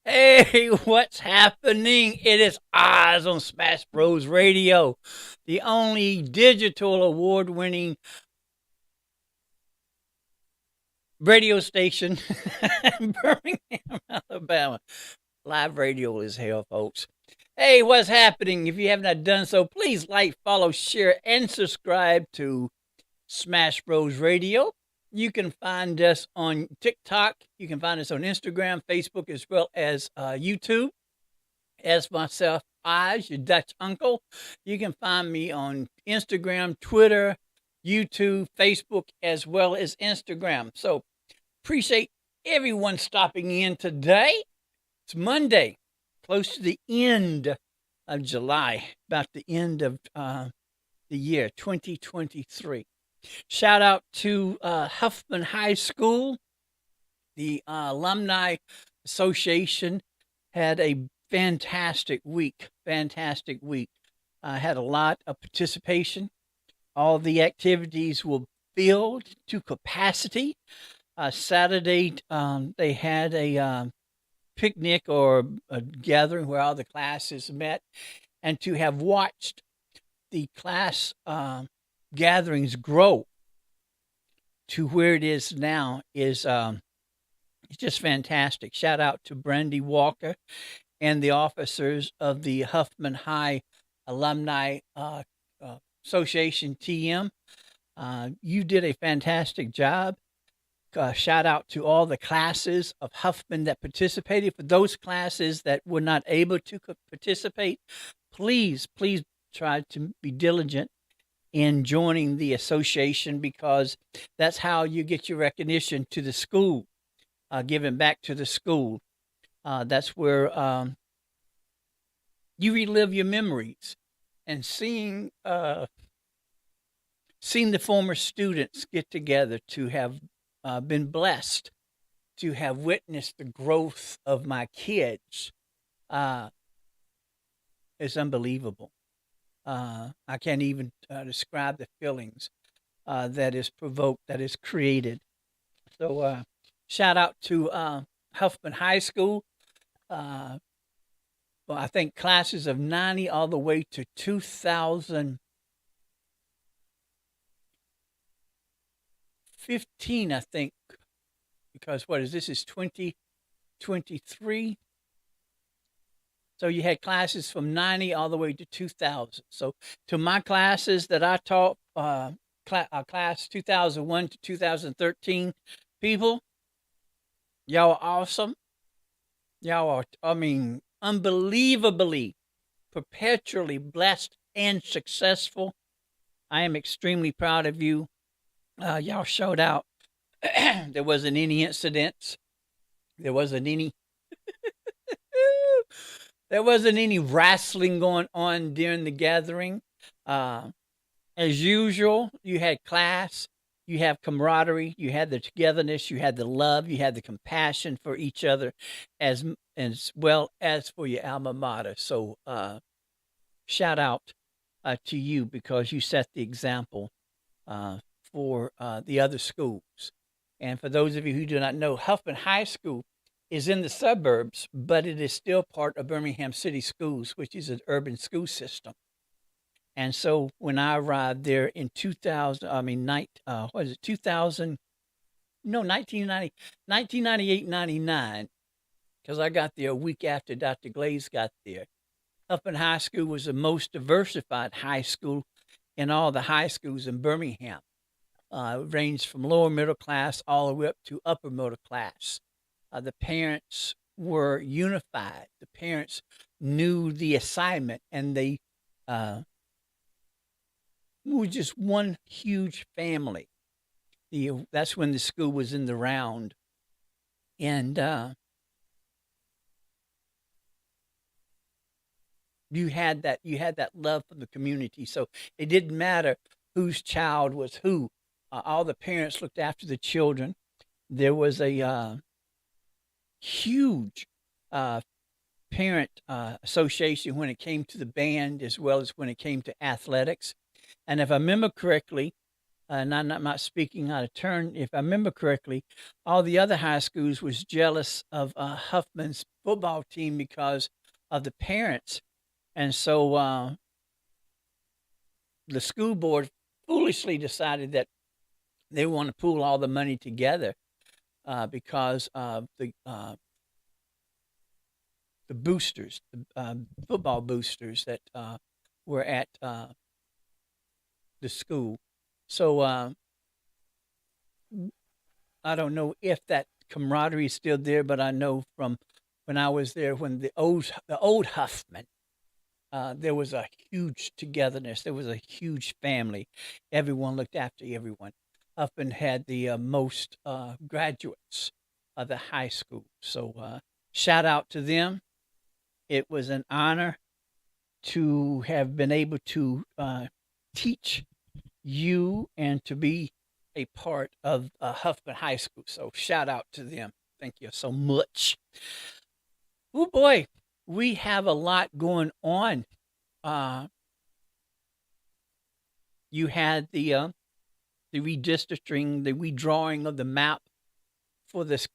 Hey, what's happening? It is Oz on Smash Bros. Radio, the only digital award winning radio station in Birmingham, Alabama. Live radio is hell, folks. Hey, what's happening? If you have not done so, please like, follow, share, and subscribe to Smash Bros. Radio. You can find us on TikTok. You can find us on Instagram, Facebook, as well as YouTube. As myself, Oz, your Dutch uncle. You can find me on Instagram, Twitter, YouTube, Facebook, as well as Instagram. So appreciate everyone stopping in today. It's Monday, close to the end of July, about the end of the year 2023. Shout out to Huffman High School. The Alumni Association had a fantastic week. Fantastic week. Had a lot of participation. All the activities were filled to capacity. Saturday, they had a picnic or a gathering where all the classes met. And to have watched the class gatherings grow to where it is now is it's just fantastic. Shout out to Brandy Walker and the officers of the Huffman High Alumni Association TM. You did a fantastic job. Shout out to all the classes of Huffman that participated. For those classes that were not able to participate, please try to be diligent in joining the association, because that's how you get your recognition to the school, giving back to the school. That's where you relive your memories, and seeing the former students get together to have been blessed to have witnessed the growth of my kids is unbelievable. I can't even describe the feelings that is provoked, that is created. So, shout out to Huffman High School. Well, I think classes of 90 all the way to 2015, I think, because what is this? Is 2023. So you had classes from 90 all the way to 2000. So to my classes that I taught, class 2001 to 2013 people, y'all are awesome. Y'all are, unbelievably, perpetually blessed and successful. I am extremely proud of you. Y'all showed out. There wasn't any incidents. There wasn't any There wasn't any wrestling going on during the gathering. As usual, you had class, you have camaraderie, you had the togetherness, you had the love, you had the compassion for each other, as well as for your alma mater. So, shout out to you, because you set the example for the other schools. And for those of you who do not know, Huffman High School is in the suburbs, but it is still part of Birmingham City Schools, which is an urban school system. And so when I arrived there in 2000, what is it, 2000? No, 1998, 99, because I got there a week after Dr. Glaze got there. Huffman High School was the most diversified high school in all the high schools in Birmingham. It ranged from lower middle class all the way up to upper middle class. The parents were unified. The parents knew the assignment, and they were just one huge family. That's when the school was in the round, and you had that love for the community. So it didn't matter whose child was who. All the parents looked after the children. There was a huge parent association when it came to the band, as well as when it came to athletics. And if I remember correctly, and I'm not speaking out of turn. If I remember correctly, all the other high schools was jealous of Huffman's football team because of the parents, and so the school board foolishly decided that they want to pool all the money together because of the boosters, the football boosters that were at the school. So I don't know if that camaraderie is still there, but I know from when I was there, when the old Huffman, there was a huge togetherness. There was a huge family. Everyone looked after everyone. Huffman had the most graduates of the high school. So shout out to them. It was an honor to have been able to teach you and to be a part of Huffman High School. So shout out to them. Thank you so much. Oh boy, we have a lot going on. Uh, you had the redistricting, the redrawing of the map for this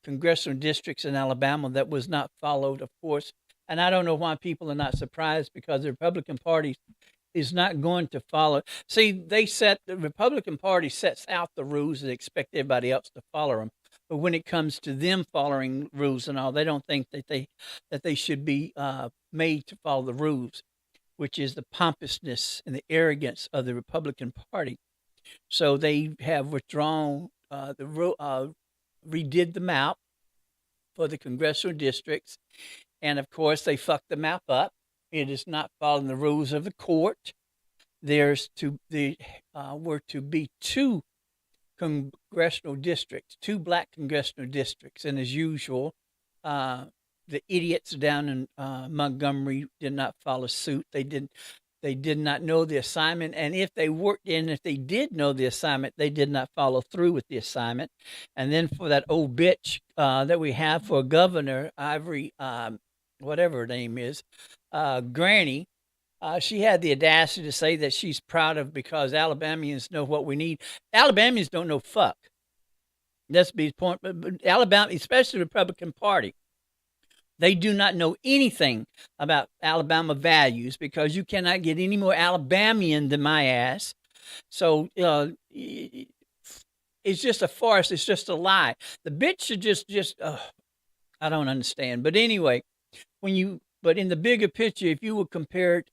congressional districts in Alabama that was not followed, of course. And I don't know why people are not surprised because the Republican Party is not going to follow. See, the Republican Party sets out the rules and expect everybody else to follow them. But when it comes to them following rules and all, they don't think that they should be made to follow the rules, which is the pompousness and the arrogance of the Republican Party. So they have withdrawn redid the map for the congressional districts, and of course they fucked the map up. It is not following the rules of the court. Were to be two congressional districts, two black congressional districts, and as usual, the idiots down in Montgomery did not follow suit. They did not know the assignment, and if they did know the assignment, they did not follow through with the assignment. And then for that old bitch that we have for governor, Ivory, whatever her name is, Granny, she had the audacity to say that she's proud of because Alabamians know what we need. Alabamians don't know fuck. That's the point. But Alabama, especially the Republican Party, they do not know anything about Alabama values because you cannot get any more Alabamian than my ass. So it's just a farce. It's just a lie. The bitch should just I don't understand. But anyway, but in the bigger picture, if you would compare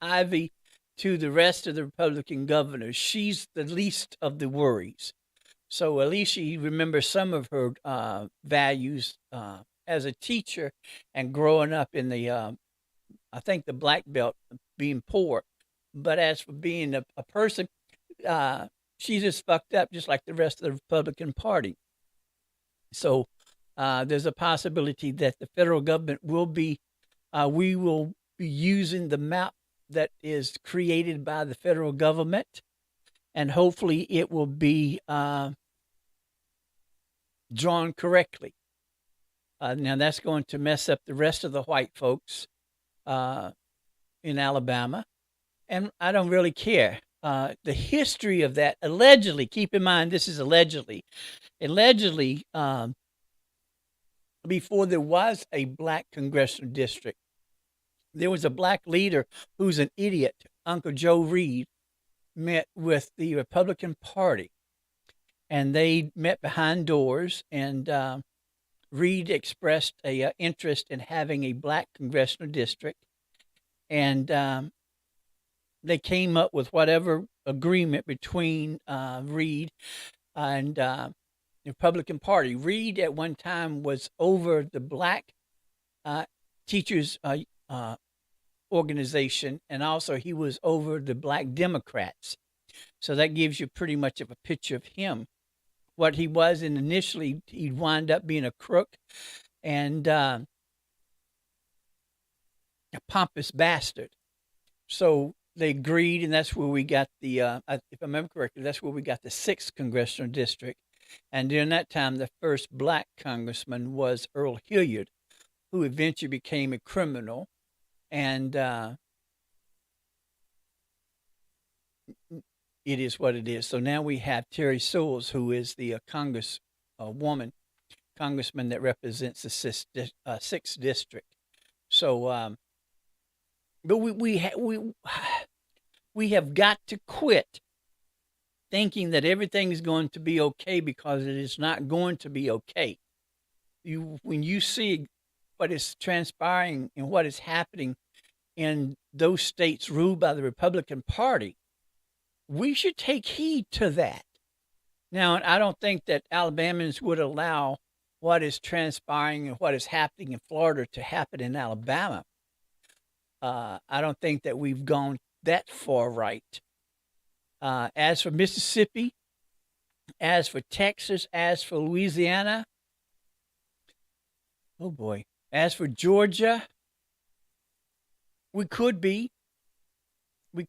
Ivy to the rest of the Republican governors, she's the least of the worries. So at least she remembers some of her values as a teacher and growing up in the, I think the black belt, being poor. But as for being a person, she's just fucked up just like the rest of the Republican Party. So there's a possibility that the federal government we will be using the map that is created by the federal government, and hopefully it will be drawn correctly. Now that's going to mess up the rest of the white folks in Alabama, and I don't really care. The history of that, allegedly, keep in mind this is allegedly, before there was a black congressional district, there was a black leader who's an idiot, Uncle Joe Reed, met with the Republican Party, and they met behind doors, and Reed expressed a interest in having a black congressional district, and they came up with whatever agreement between Reed and the Republican Party. Reed at one time was over the black teachers organization, and also he was over the black Democrats. So that gives you pretty much of a picture of him. What he was, and initially he'd wind up being a crook and a pompous bastard. So they agreed, and that's where we got the, if I remember correctly, that's where we got the 6th congressional district. And during that time, the first black congressman was Earl Hilliard, who eventually became a criminal. And it is what it is. So now we have Terry Sewells, who is the Congress woman, congressman that represents the sixth district. So, but we have got to quit thinking that everything is going to be okay, because it is not going to be okay. When you see what is transpiring and what is happening in those states ruled by the Republican Party, we should take heed to that. Now, I don't think that Alabamans would allow what is transpiring and what is happening in Florida to happen in Alabama. I don't think that we've gone that far right. As for Mississippi, as for Texas, as for Louisiana, oh boy, as for Georgia, we could be. We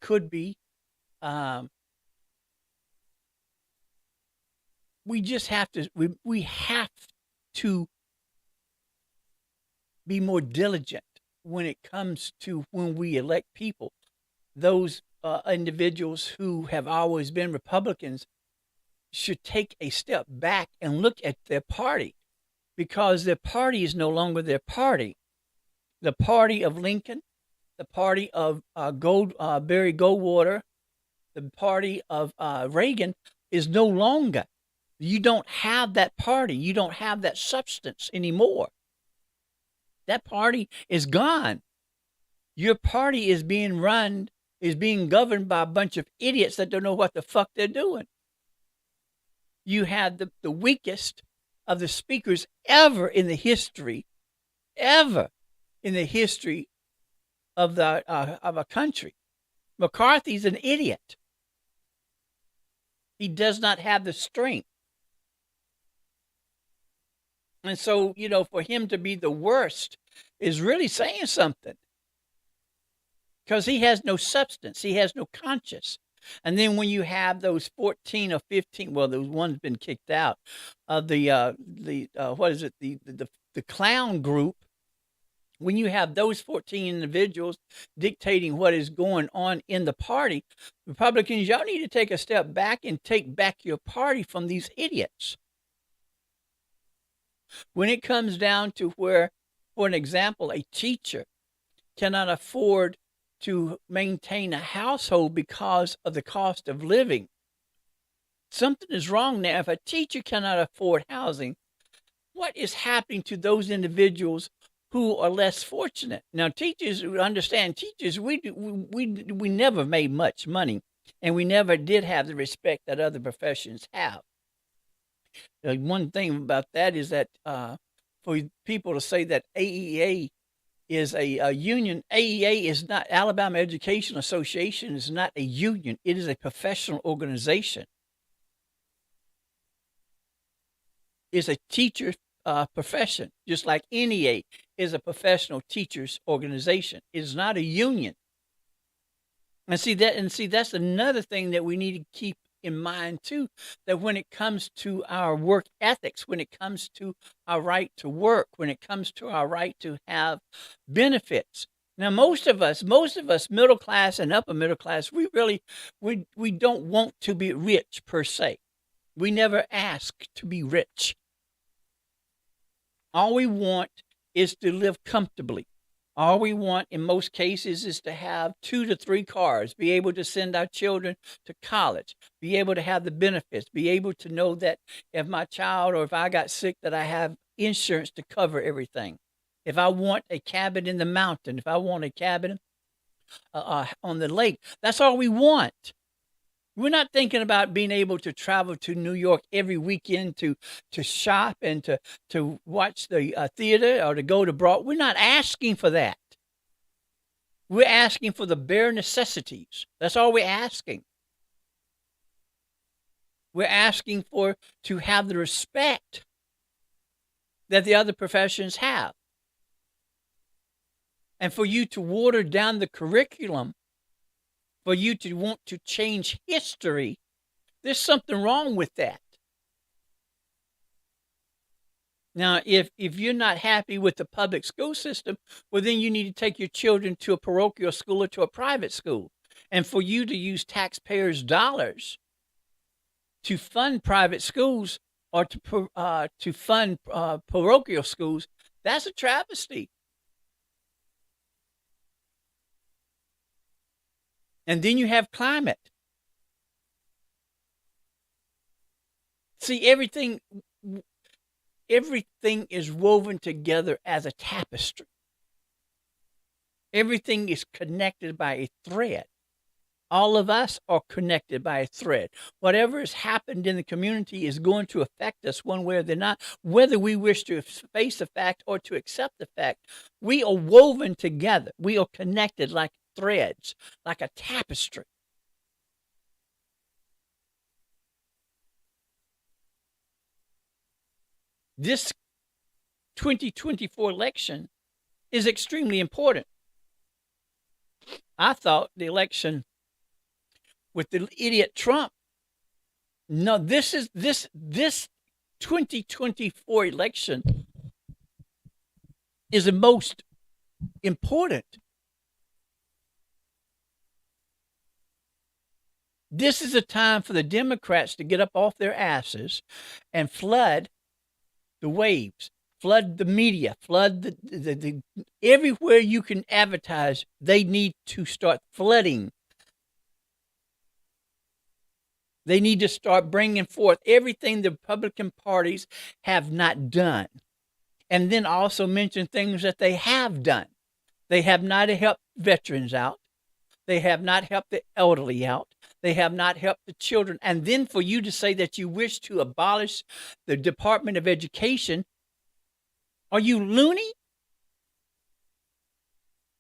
just have to. We have to be more diligent when it comes to when we elect people. Those individuals who have always been Republicans should take a step back and look at their party, because their party is no longer their party. The party of Lincoln, the party of Barry Goldwater, the party of Reagan is no longer. You don't have that party. You don't have that substance anymore. That party is gone. Your party is being governed by a bunch of idiots that don't know what the fuck they're doing. You had the weakest of the speakers ever in the history of a country. McCarthy's an idiot. He does not have the strength. And so, for him to be the worst is really saying something, because he has no substance. He has no conscience. And then when you have those 14 or 15, well, those one's been kicked out of the clown group. When you have those 14 individuals dictating what is going on in the party, Republicans, y'all need to take a step back and take back your party from these idiots. When it comes down to where, for an example, a teacher cannot afford to maintain a household because of the cost of living, something is wrong there. If a teacher cannot afford housing, what is happening to those individuals who are less fortunate? Now, teachers, understand, teachers, we never made much money, and we never did have the respect that other professions have. One thing about that is that for people to say that AEA is a union, AEA is not, Alabama Education Association is not a union. It is a professional organization. It's a teacher profession, just like NEA is a professional teachers organization. It is not a union. And that's another thing that we need to keep in mind too, that when it comes to our work ethics, when it comes to our right to work, when it comes to our right to have benefits. Now, most of us, middle class and upper middle class, we don't want to be rich per se. We never ask to be rich. All we want is to live comfortably. All we want in most cases is to have 2 to 3 cars, be able to send our children to college, be able to have the benefits, be able to know that if my child or if I got sick, that I have insurance to cover everything. If I want a cabin in the mountain, if I want a cabin on the lake, that's all we want. We're not thinking about being able to travel to New York every weekend to shop and to watch the theater or to go to Broadway. We're not asking for that. We're asking for the bare necessities. That's all we're asking. We're asking to have the respect that the other professions have. And for you to water down the curriculum, for you to want to change history, there's something wrong with that. Now, if you're not happy with the public school system, well, then you need to take your children to a parochial school or to a private school. And for you to use taxpayers' dollars to fund private schools or to fund parochial schools, that's a travesty. And then you have climate. See, everything is woven together as a tapestry. Everything is connected by a thread. All of us are connected by a thread. Whatever has happened in the community is going to affect us one way or the other, whether we wish to face the fact or to accept the fact. We are woven together. We are connected like threads, like a tapestry. This 2024 election is extremely important. I thought the election with the idiot Trump. No, this 2024 election is the most important. This is a time for the Democrats to get up off their asses and flood the waves, flood the media, flood the everywhere you can advertise. They need to start flooding. They need to start bringing forth everything the Republican parties have not done. And then also mention things that they have done. They have not helped veterans out. They have not helped the elderly out. They have not helped the children. And then for you to say that you wish to abolish the Department of Education, are you loony?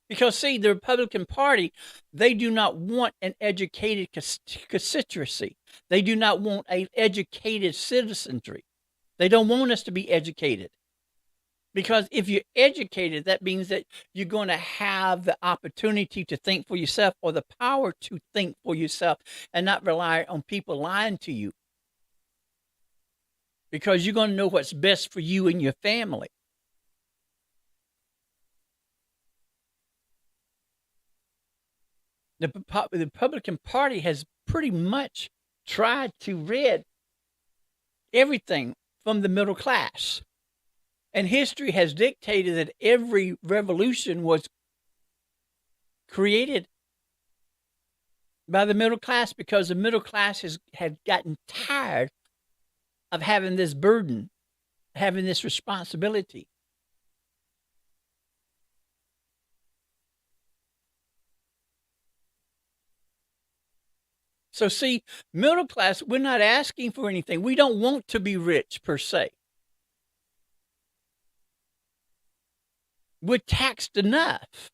Because, see, the Republican Party, they do not want an educated constituency. They do not want an educated citizenry. They don't want us to be educated. Because if you're educated, that means that you're going to have the opportunity to think for yourself, or the power to think for yourself, and not rely on people lying to you. Because you're going to know what's best for you and your family. The Republican Party has pretty much tried to rid everything from the middle class. And history has dictated that every revolution was created by the middle class, because the middle class had gotten tired of having this burden, having this responsibility. So, see, middle class, we're not asking for anything. We don't want to be rich per se. We're taxed enough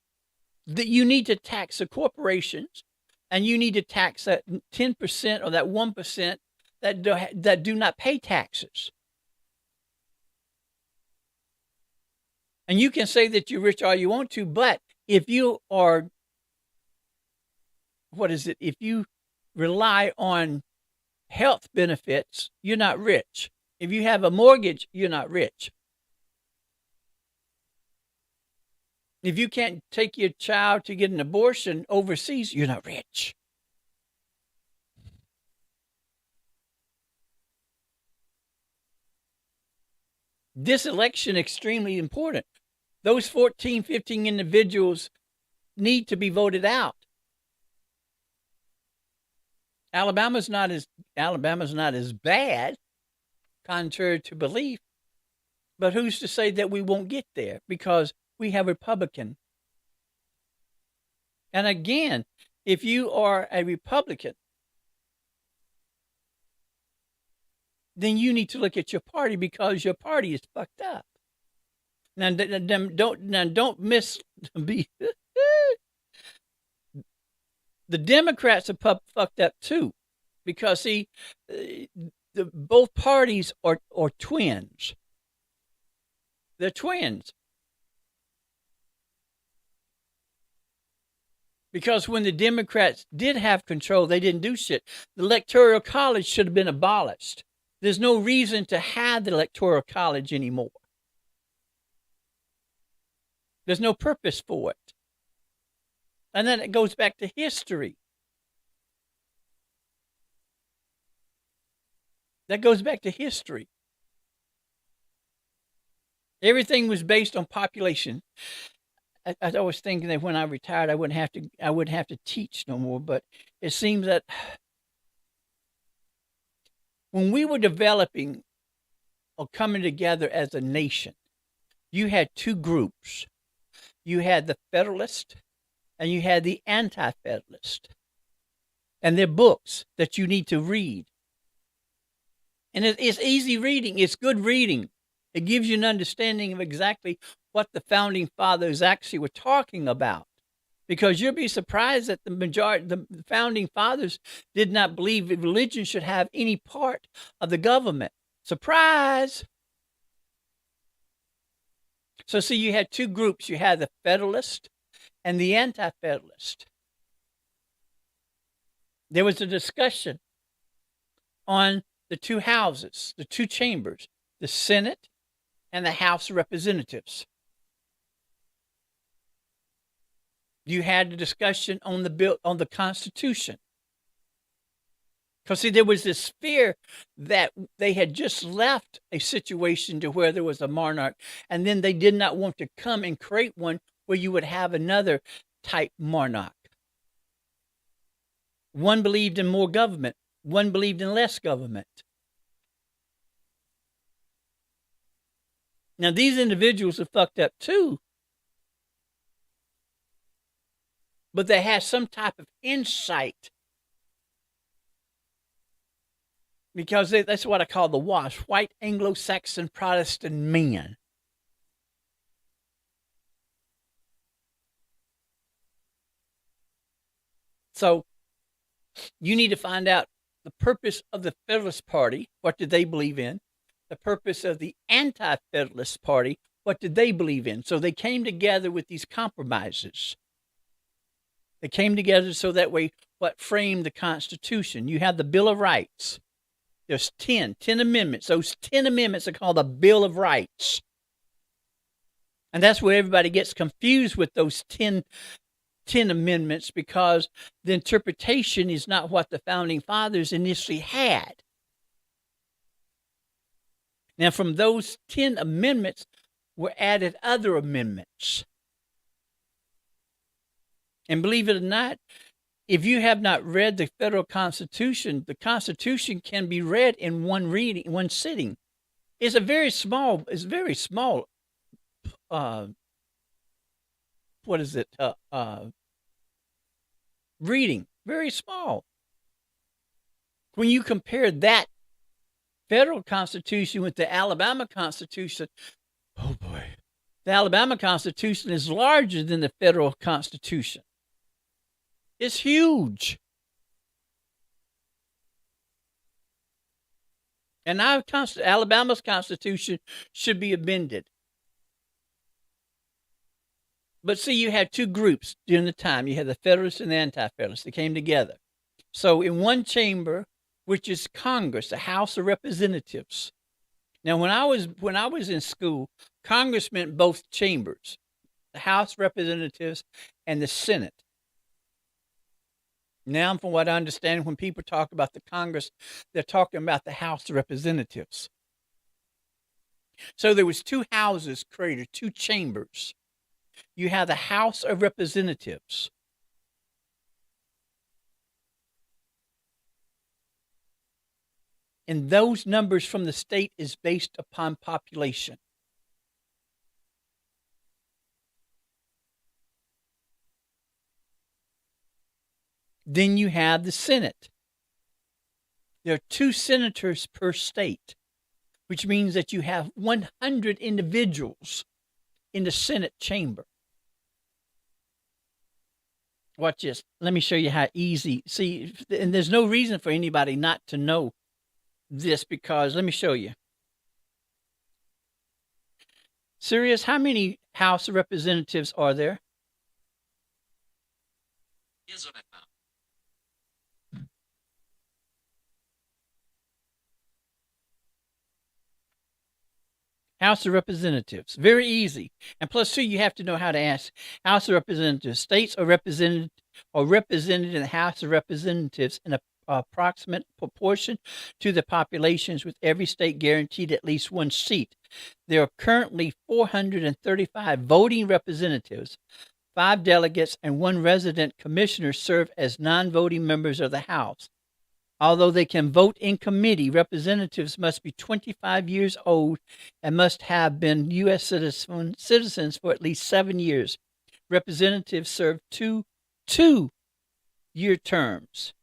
that you need to tax the corporations, and you need to tax that 10% or that 1% that do not pay taxes. And you can say that you're rich all you want to, but if you are, if you rely on health benefits, you're not rich. If you have a mortgage, you're not rich. If you can't take your child to get an abortion overseas, you're not rich. This election is extremely important. Those 14, 15 individuals need to be voted out. Alabama's not as bad, contrary to belief. But who's to say that we won't get there? Because we have Republican. And again, if you are a Republican, then you need to look at your party, because your party is fucked up. Now, don't miss. The Democrats are fucked up too, because see, both parties are twins. They're twins. Because when the Democrats did have control, they didn't do shit. The Electoral College should have been abolished. There's no reason to have the Electoral College anymore. There's no purpose for it. And then it goes back to history. That goes back to history. Everything was based on population. I was thinking that when I retired, I wouldn't have to teach no more. But it seems that when we were developing or coming together as a nation, you had two groups. You had the Federalist and you had the Anti-Federalist. And they're books that you need to read. And it's easy reading. It's good reading. It gives you an understanding of exactly what the founding fathers actually were talking about. Because you'll be surprised that the founding fathers did not believe that religion should have any part of the government. Surprise! So see, you had two groups. You had the Federalist and the Anti-Federalist. There was a discussion on the two houses, the two chambers, the Senate and the House of Representatives. You had the discussion on the Constitution. Because see, there was this fear that they had just left a situation to where there was a monarch, and then they did not want to come and create one where you would have another type monarch. One believed in more government. One believed in less government. Now, these individuals are fucked up too. But they had some type of insight. Because that's what I call the WASP, White Anglo-Saxon Protestant men. So you need to find out the purpose of the Federalist Party. What did they believe in? The purpose of the Anti-Federalist Party. What did they believe in? So they came together with these compromises. They came together so that way what framed the Constitution. You have the Bill of Rights. There's 10 amendments. Those 10 amendments are called the Bill of Rights. And that's where everybody gets confused with those 10 amendments, because the interpretation is not what the founding fathers initially had. Now, from those 10 amendments were added other amendments. And believe it or not, if you have not read the federal Constitution, the Constitution can be read in one reading, one sitting. It's very small. Reading, very small. When you compare that federal Constitution with the Alabama Constitution, oh boy, the Alabama Constitution is larger than the federal Constitution. It's huge. And Alabama's Constitution should be amended. But see, you had two groups during the time. You had the Federalists and the Anti-Federalists. They came together. So in one chamber, which is Congress, the House of Representatives. Now, when I was in school, Congress meant both chambers, the House of Representatives and the Senate. Now, from what I understand, when people talk about the Congress, they're talking about the House of Representatives. So there was two houses created, two chambers. You have the House of Representatives. And those numbers from the state is based upon population. Then you have the Senate. There are 2 senators per state, which means that you have 100 individuals in the Senate chamber. Watch this. Let me show you how easy. See, and there's no reason for anybody not to know this, because let me show you. Serious, how many House of Representatives are there? Here's what I found. House of Representatives. Very easy. And plus, too, you have to know how to ask. House of Representatives. States are represented in the House of Representatives in a approximate proportion to the populations, with every state guaranteed at least one seat. There are currently 435 voting representatives. 5 delegates and 1 resident commissioner serve as non-voting members of the House. Although they can vote in committee, representatives must be 25 years old and must have been U.S. citizens for at least 7 years. Representatives serve two-year terms.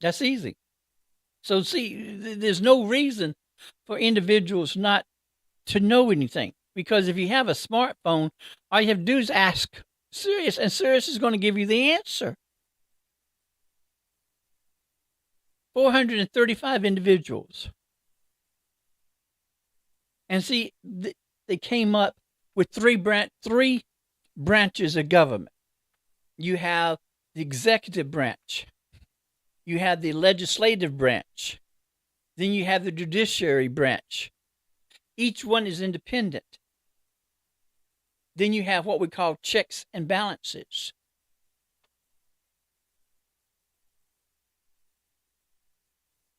That's easy. So see, there's no reason for individuals not to know anything, because if you have a smartphone, all you have to do is ask Sirius, and Sirius is going to give you the answer. 435 individuals. And see, they came up with three branches of government. You have the executive branch. You have the legislative branch. Then you have the judiciary branch. Each one is independent. Then you have what we call checks and balances.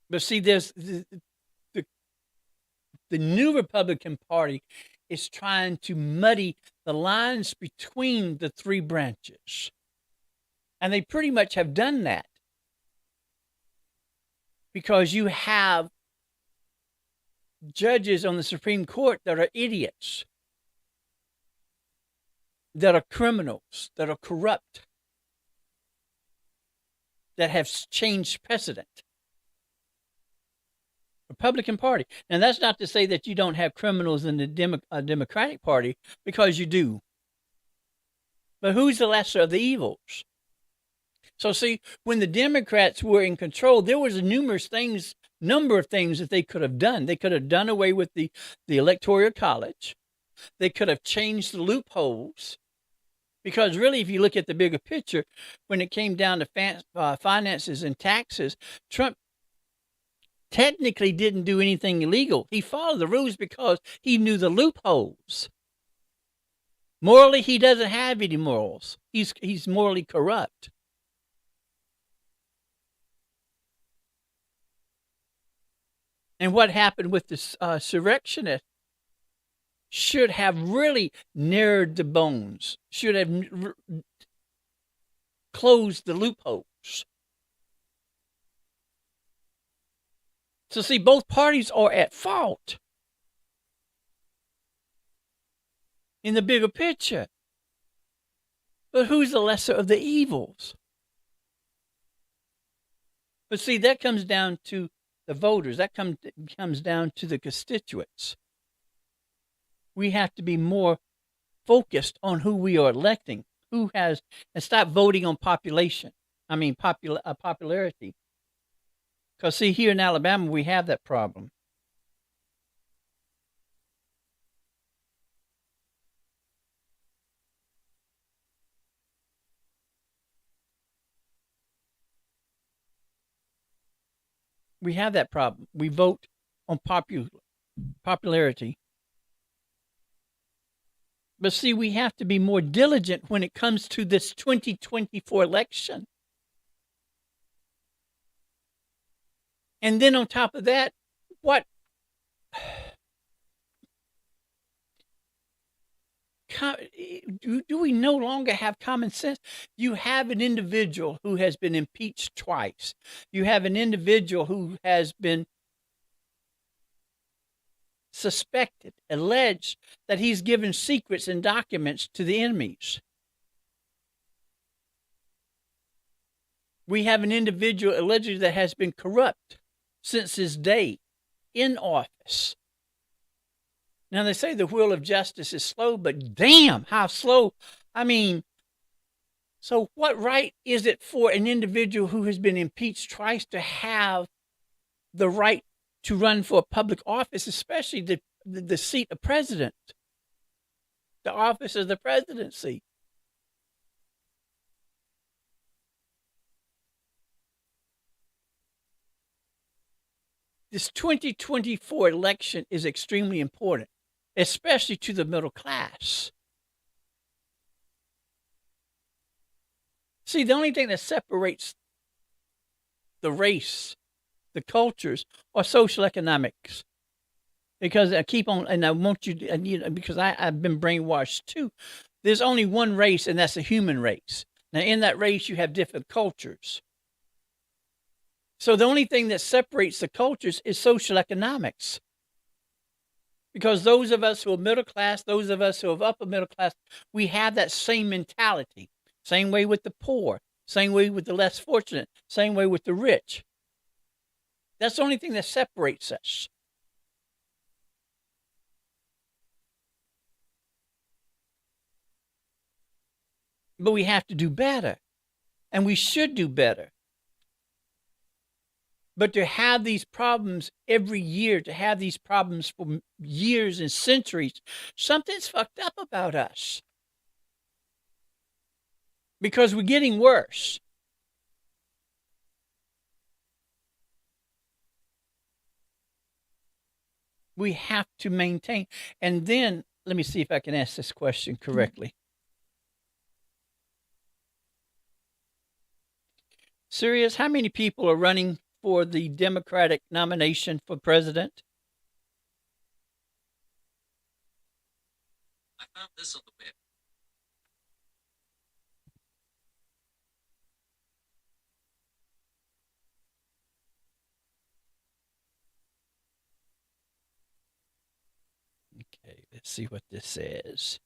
But see, there's the new Republican Party is trying to muddy the lines between the three branches. And they pretty much have done that. Because you have judges on the Supreme Court that are idiots, that are criminals, that are corrupt, that have changed precedent. Republican Party. And that's not to say that you don't have criminals in the Democratic Party, because you do. But who's the lesser of the evils? So see, when the Democrats were in control, there was a number of things that they could have done. They could have done away with the Electoral College. They could have changed the loopholes. Because really, if you look at the bigger picture, when it came down to finances and taxes, Trump technically didn't do anything illegal. He followed the rules because he knew the loopholes. Morally, he doesn't have any morals. He's morally corrupt. And what happened with the insurrectionists should have really narrowed the bones, should have closed the loopholes. So see, both parties are at fault in the bigger picture. But who's the lesser of the evils? But see, that comes down to the voters. That comes down to the constituents. We have to be more focused on who we are electing, and stop voting on popularity. Because see, here in Alabama, we have that problem. We have that problem. We vote on popularity. But see, we have to be more diligent when it comes to this 2024 election. And then on top of that, do we no longer have common sense? You have an individual who has been impeached twice. You have an individual who has been suspected, alleged that he's given secrets and documents to the enemies. We have an individual allegedly that has been corrupt since his day in office. Now, they say the wheel of justice is slow, but damn, how slow. I mean, so what right is it for an individual who has been impeached twice to have the right to run for a public office, especially the seat of president, the office of the presidency? This 2024 election is extremely important, especially to the middle class. See, the only thing that separates the race, the cultures, or social economics. Because I keep on, and I want you, to, and, you know, because I've been brainwashed too. There's only one race, and that's the human race. Now, in that race, you have different cultures. So the only thing that separates the cultures is social economics. Because those of us who are middle class, those of us who are upper middle class, we have that same mentality. Same way with the poor, same way with the less fortunate, same way with the rich. That's the only thing that separates us. But we have to do better, and we should do better. But to have these problems every year, to have these problems for years and centuries, something's fucked up about us. Because we're getting worse. We have to maintain. And then, let me see if I can ask this question correctly. Serious, how many people are running for the Democratic nomination for president? I found this on the web. Okay, let's see what this says.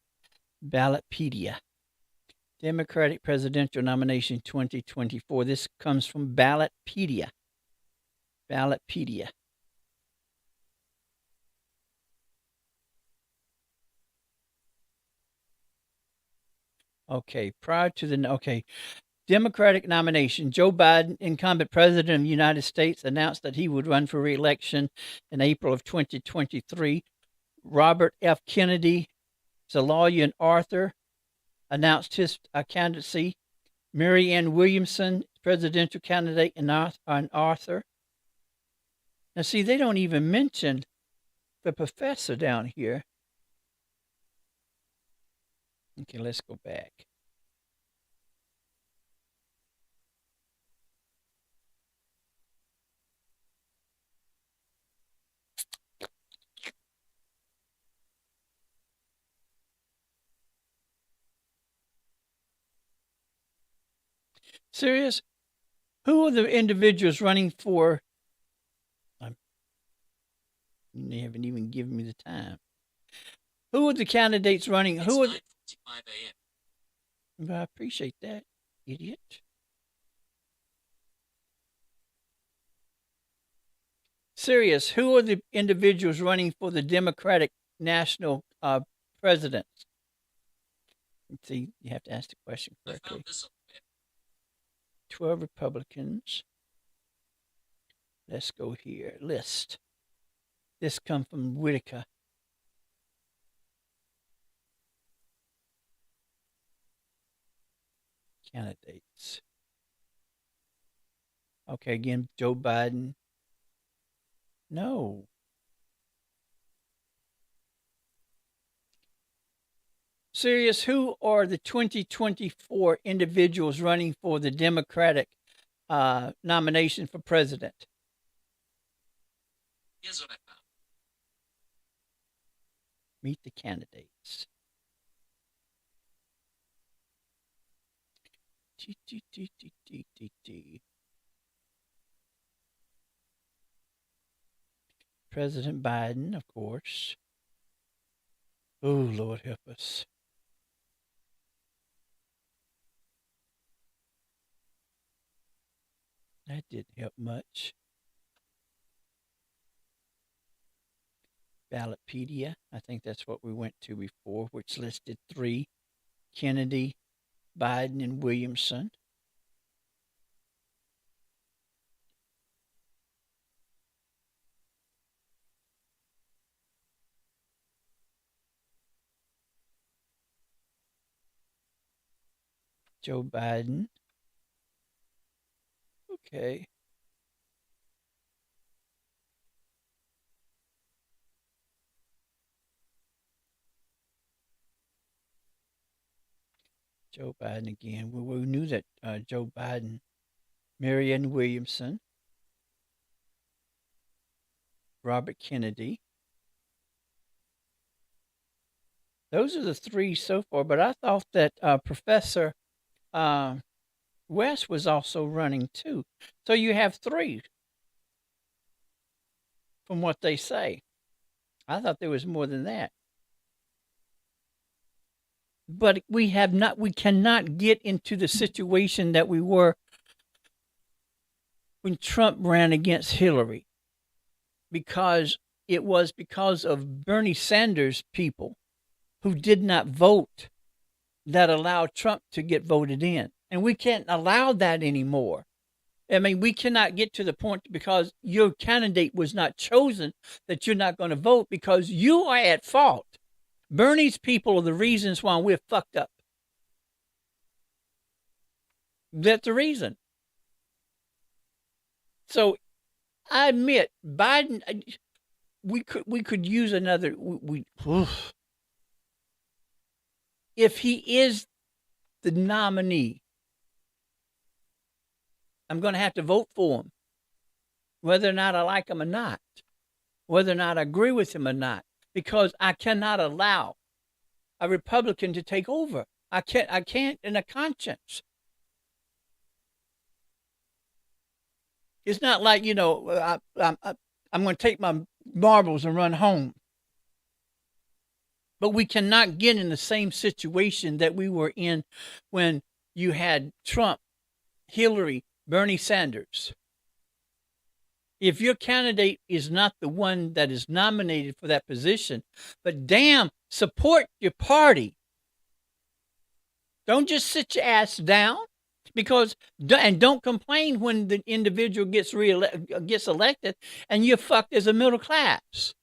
Ballotpedia. Democratic presidential nomination 2024. This comes from Ballotpedia. Ballotpedia. Okay, prior to the Democratic nomination, Joe Biden, incumbent president of the United States, announced that he would run for re-election in April of 2023. Robert F. Kennedy is a lawyer and author, announced his candidacy. Marianne Williamson, presidential candidate and author. Now, see, they don't even mention the professor down here. Okay, let's go back. Serious? Who are the individuals running for? They haven't even given me the time. Who are the candidates running? It's Who are? 9:45 a.m. I appreciate that, idiot. Serious. Who are the individuals running for the Democratic national president? Let's see, you have to ask the question I correctly. found this on the web. 12 Republicans. Let's go here. List. This comes from Whitaker. Candidates. Okay, again, Joe Biden. No. Serious, who are the 2024 individuals running for the Democratic nomination for president? Here's what I found. Meet the candidates. President Biden, of course. Oh, Lord help us. That didn't help much. Ballotpedia, I think that's what we went to before, which listed 3: Kennedy, Biden, and Williamson. Joe Biden. Okay. Joe Biden again. We knew that Joe Biden, Marianne Williamson, Robert Kennedy. Those are the three so far. But I thought that Professor West was also running too. So you have three from what they say. I thought there was more than that. But we cannot get into the situation that we were when Trump ran against Hillary, because it was because of Bernie Sanders people who did not vote that allowed Trump to get voted in. And we can't allow that anymore. I mean, we cannot get to the point because your candidate was not chosen that you're not going to vote, because you are at fault. Bernie's people are the reasons why we're fucked up. That's the reason. So I admit, Biden, we could use another. If he is the nominee, I'm going to have to vote for him, whether or not I like him or not, whether or not I agree with him or not, because I cannot allow a Republican to take over. I can't in a conscience. It's not like, I'm going to take my marbles and run home. But we cannot get in the same situation that we were in when you had Trump, Hillary, Bernie Sanders. If your candidate is not the one that is nominated for that position, but damn, support your party. Don't just sit your ass down, and don't complain when the individual gets elected and you're fucked as a middle class.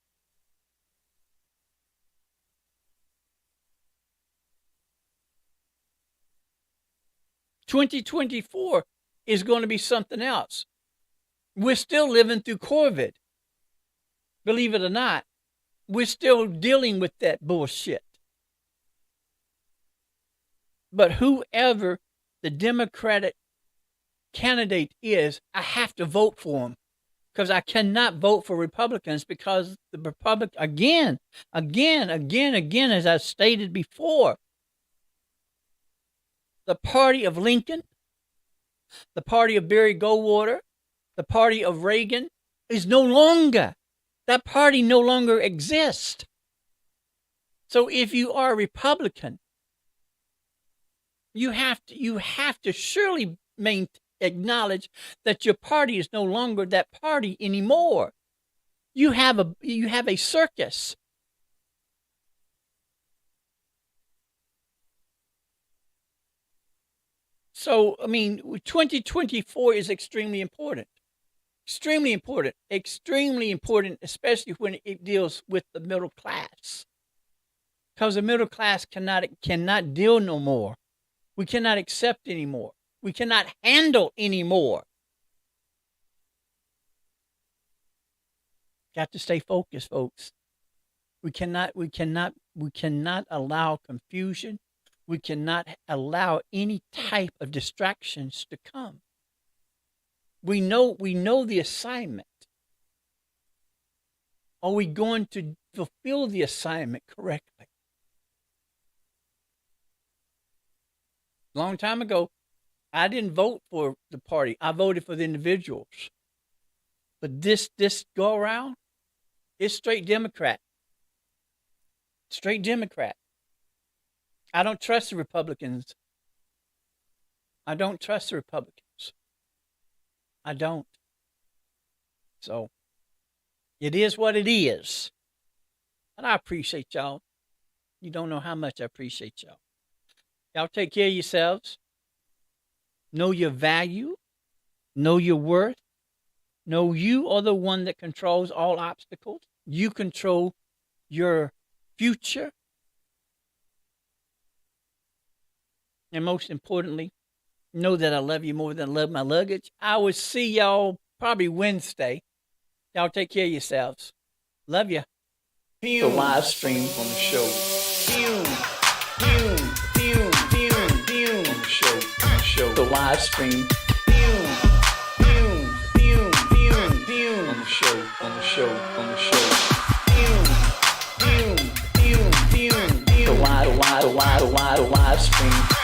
"2024 is going to be something else." We're still living through COVID. Believe it or not, we're still dealing with that bullshit. But whoever the Democratic candidate is, I have to vote for him, because I cannot vote for Republicans, because the again, as I stated before, the party of Lincoln, the party of Barry Goldwater, the party of Reagan is no longer. That party no longer exists. So if you are a Republican, you have to surely acknowledge that your party is no longer that party anymore. You have a circus. So, 2024 is extremely important. Extremely important, especially when it deals with the middle class. Because the middle class cannot deal no more. We cannot accept anymore. We cannot handle anymore. Got to stay focused, folks. We cannot allow confusion. We cannot allow any type of distractions to come. We know the assignment. Are we going to fulfill the assignment correctly? Long time ago, I didn't vote for the party. I voted for the individuals. But this go around, it's straight Democrat. Straight Democrat. I don't trust the Republicans. I don't trust the Republicans. I don't. So, it is what it is. And I appreciate y'all. You don't know how much I appreciate y'all. Y'all take care of yourselves. Know your value. Know your worth. Know you are the one that controls all obstacles. You control your future. And most importantly, know that I love you more than I love my luggage. I will see y'all probably Wednesday. Y'all take care of yourselves. Love you. The live stream on the show. live stream. On the show, on the show, on the show. The live stream.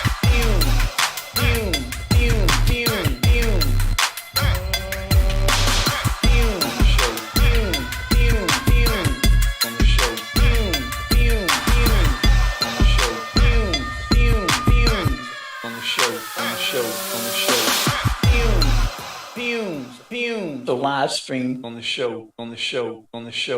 The live stream. On the show, on the show, on the show.